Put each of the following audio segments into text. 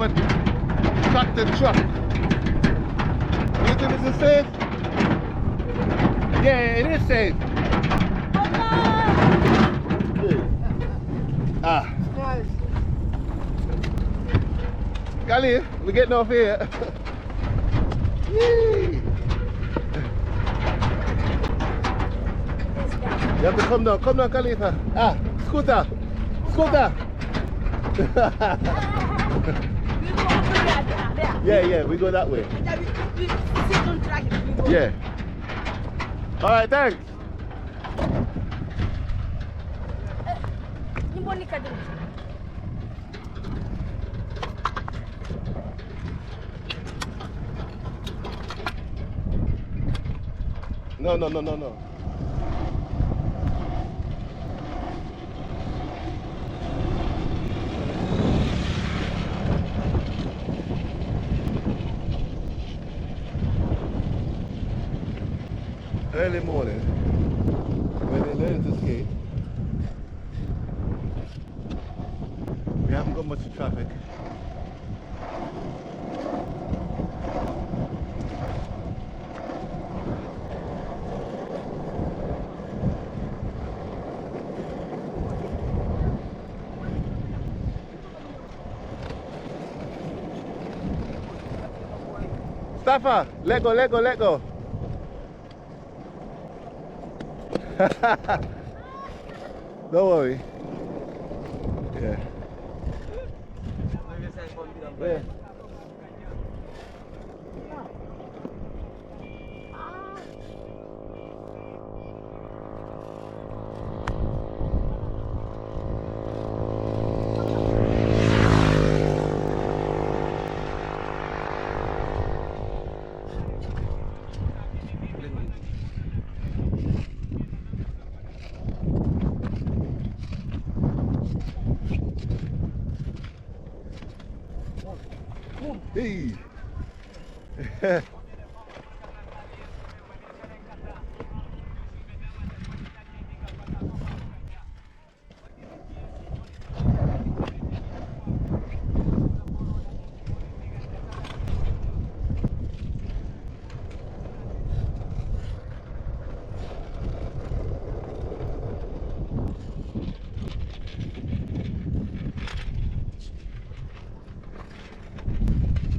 of a tractor truck. You think this is safe? Yeah, it is safe. Ah. Nice. Khalif, we're getting off here. Yay. You have to come down, Khalifa. Ah, scooter. Yeah, we go that way. Yeah. All right, thanks. No. Early morning, when they learn to skate, we haven't got much traffic. Stafa, let go. Don't worry. Yeah. Yeah. Hey.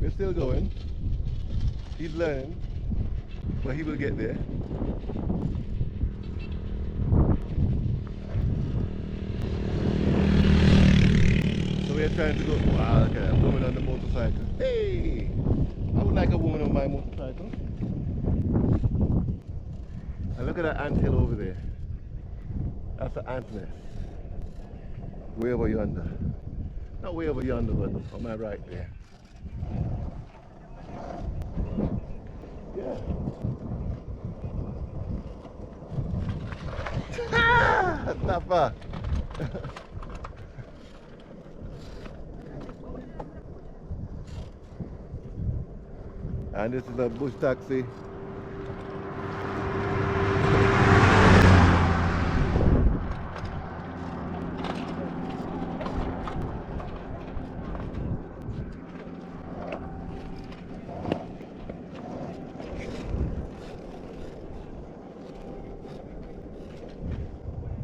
We're still going. He's learning, but he will get there. So we're trying to go. Wow, look at that woman on the motorcycle. Hey! I would like a woman on my motorcycle. And look at that anthill over there. That's the ant nest. Way over yonder. Not way over yonder, but on my right there. Yeah. That's not far. And this is a bush taxi.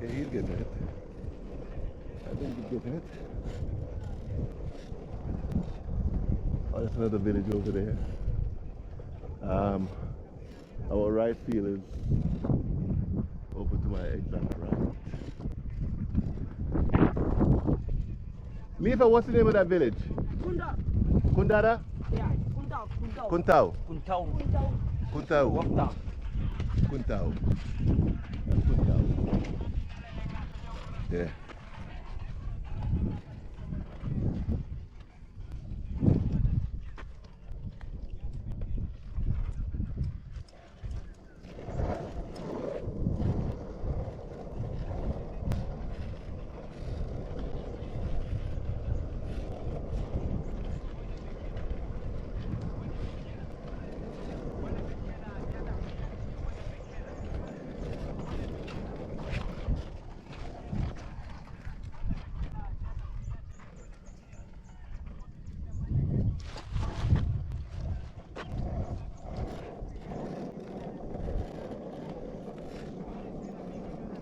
Yeah, he's getting it. I think he's getting it. Oh, there's another village over there. Our right field is over to my exact right. Lifa, what's the name of that village? Kunda. Kundara? Yeah, Kuntau. Kuntau. Kuntau. Kuntau. Kuntau. That's Kuntau. Yeah.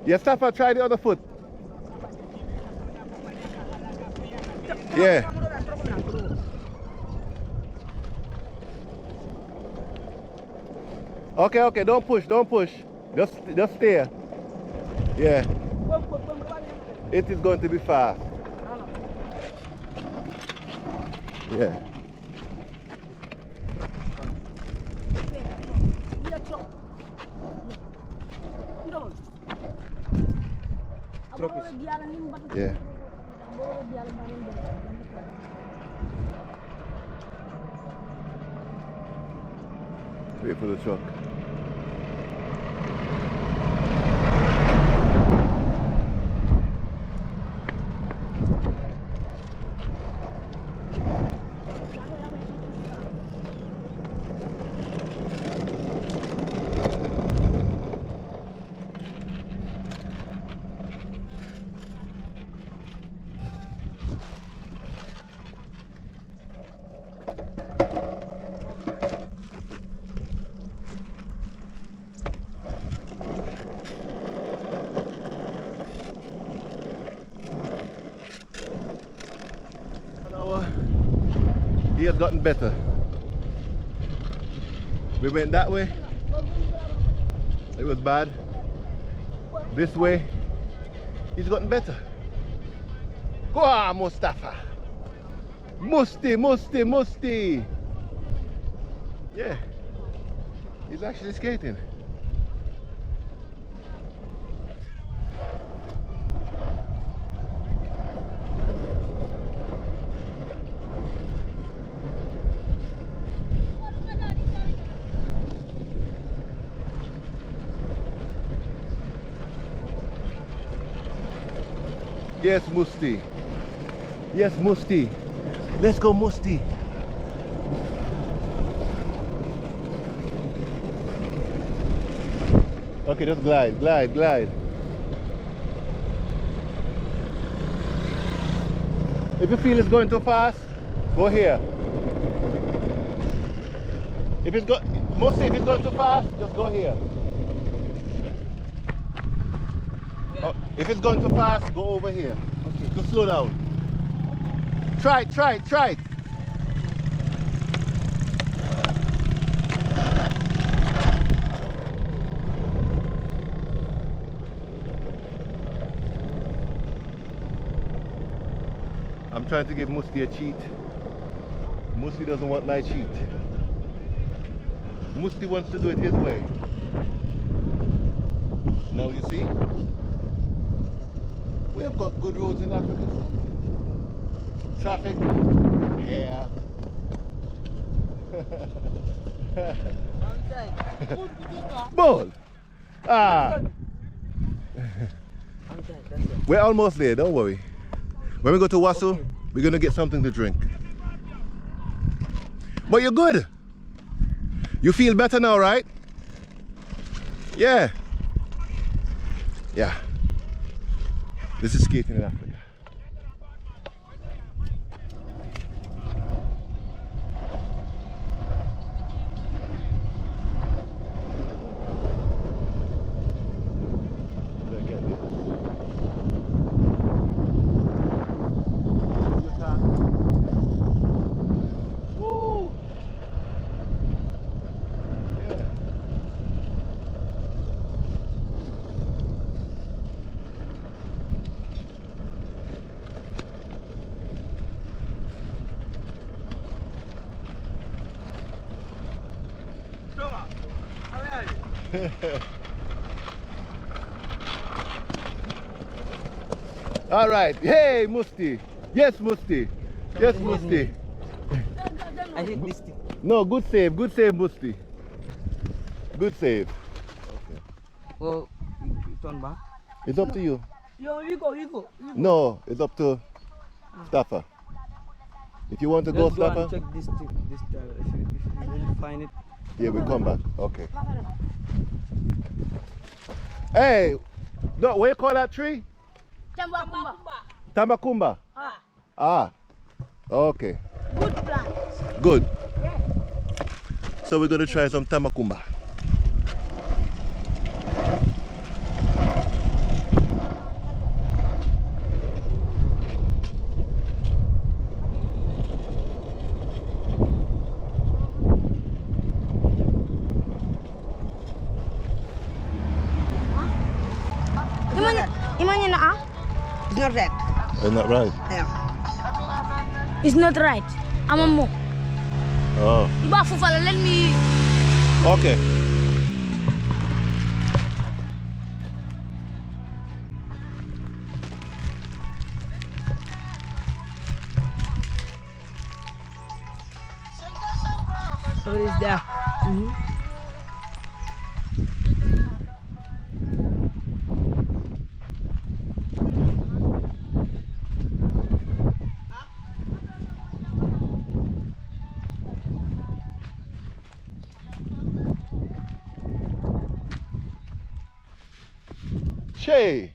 Yeah, Mustafa, try the other foot. Yeah. Okay, okay, don't push, don't push. Just stay. Yeah. It is going to be fast. Yeah. Yeah. Wait for the truck. He has gotten better. We went that way. It was bad. This way. He's gotten better. Go on, Mustafa. Musti. Yeah. He's actually skating. Yes, Musti. Yes, Musti. Let's go, Musti. Okay, just glide. If you feel it's going too fast, go here. If it's Musti, if it's going too fast, just go here. Oh, if it's going too fast, go over here. Okay. Just slow down. Try it. I'm trying to give Musti a cheat. Musti doesn't want my cheat. Musti wants to do it his way. Now you see? We have got good roads in Africa. Traffic. Yeah. Ball. We're almost there, don't worry. When we go to Wassu, we're gonna get something to drink. But you're good. You feel better now, right? Yeah. Yeah. This is skating in Africa. All right. Hey, Musti. Yes, Musti. Yes, Musti. I hit this thing. No, good save, Musti. Good save. Okay. Well, you turn back. It's up to you. Yo, you go. No, it's up to Staffa. If you want to go, Let's go and Staffa. check this thing, this driver. If you really find it. Yeah, we come back. Okay. Hey, no, what you call that tree? Tamakumba. Ah. Okay. Good plan. Good. Yeah. So we're gonna try some tamakumba. It's not that. It's not right. Yeah. It's not right. I'm a mo. Oh. Iba fufala, let me. Okay. So it is there. Shay.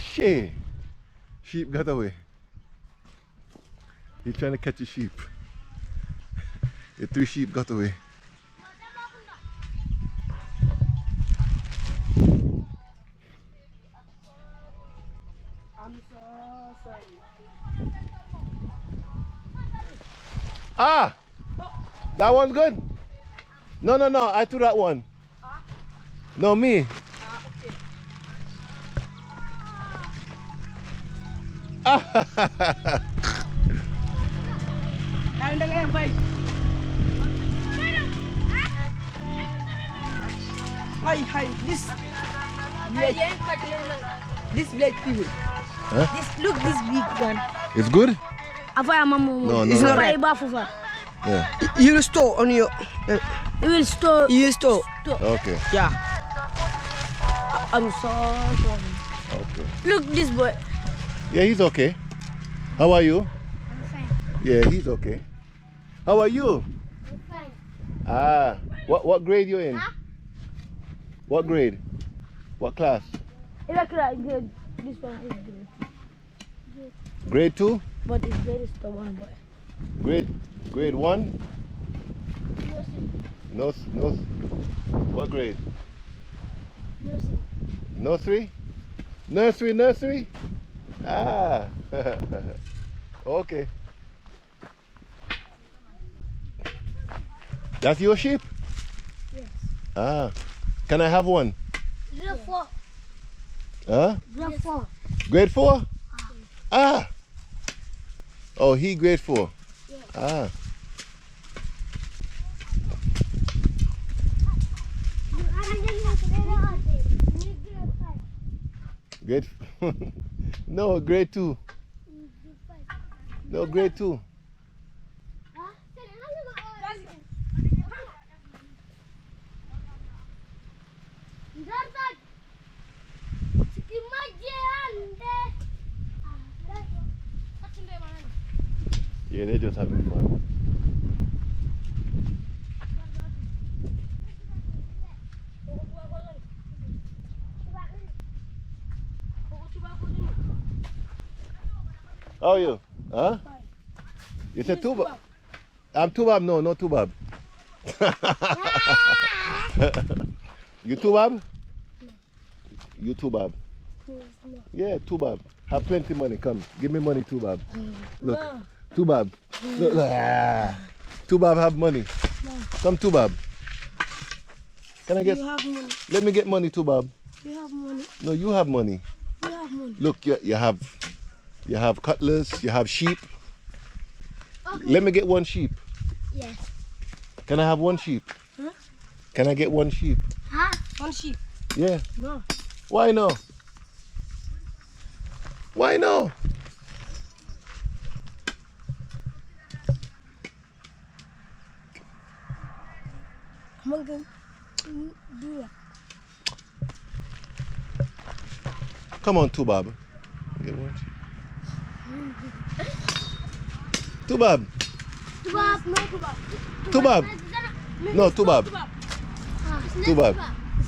Shay. Sheep got away. He's trying to catch a sheep. The 3 sheep got away. I'm so sorry. Ah! That one's good. No, no, no. I threw that one. No, me. Hi, this black people. Huh? Look this big one. It's good? Ava ya mama. No, no, It's not no. right. Iba fufa. Yeah. You will store on your. It will store. You will store. Okay. Yeah. I'm so sorry. Okay. Look this boy. Yeah, he's okay. How are you? I'm fine. Yeah, he's okay. How are you? I'm fine. Ah, what grade you in? What grade? What class? It's like good. This one is good. Grade 2? But it's very stubborn boy. Grade 1? No. What grade? Nursery? Nursery? Ah. Okay. That's your sheep? Yes. Ah. Can I have one? Grade 4. Huh? Grade 4. Grade 4? Ah. Oh, he grade 4. Yeah. Ah. Grade No, grade 2. No, grade 2. Yeah, they're just having fun. How are you? Huh? You said Tubab? I'm Tubab? No, not Tubab. You Tubab? You Tubab? Yeah, Tubab. Have plenty money. Come, give me money, Tubab. Look, Tubab. Look, ah. Tubab have money. Come, Tubab. Can I get? You have money. Let me get money, Tubab. You have money. No, you have money. You have money. Look, you have cutlers. You have sheep. Okay. Let me get one sheep. Yes. Can I have one sheep? Huh? Can I get one sheep? Huh? One sheep. Yeah. No. Why no? Why no? Come on, do that. Come on, Tubab. Get one sheep. Tubab. Tubab, no Tubab. Tubab. No, Tubab. Tubab.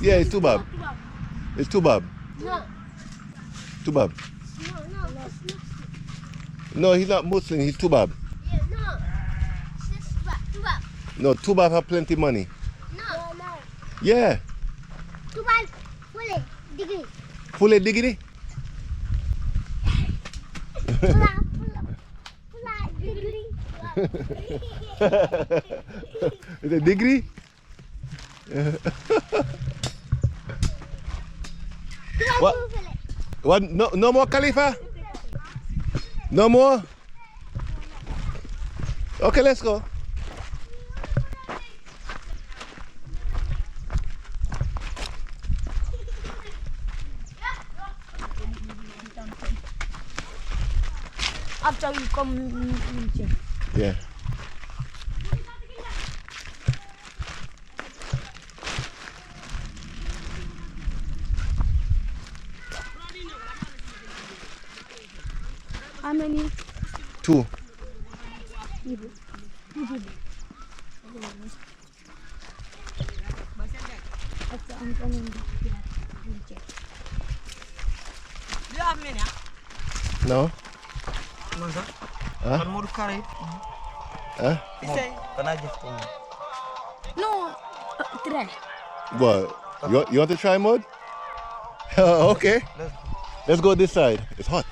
Yeah, it's Tubab. It's Tubab. No. Tubab. No, he's not Muslim. He's Tubab. Yeah, no. It's Tubab. No, Tubab have plenty money. No. Yeah. Tubab, fully degree. Full diggity. Degree. Is it degree? What? What? No, no more Khalifa? No more? Okay, let's go. After we come in. Yeah. How many 2. people? After I'm coming. Do you have many? No? No, sir. Huh? One more carry. Huh? He say, Can I just come? No, try. What? You want to try mud? Okay. Let's go. Let's go this side. It's hot.